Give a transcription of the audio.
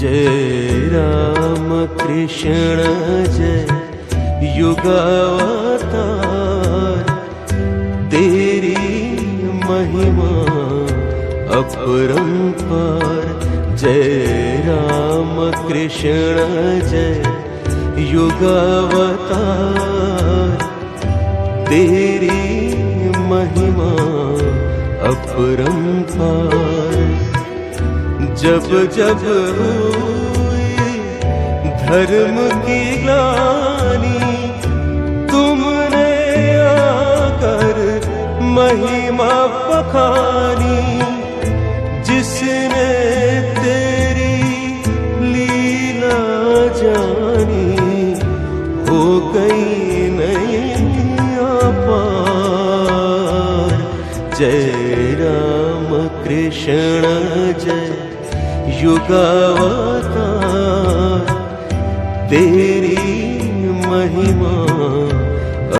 जय राम कृष्ण जय युगावतार, तेरी महिमा अपरंपार। जय राम कृष्ण जय युगावतार, तेरी महिमा अपरंपार। जब जब हुई धर्म की ग्लानि, तुमने आकर महिमा बखानी। जिसने तेरी लीला जानी, हो गई नैया पार। जय राम कृष्ण जय युगावतार, तेरी महिमा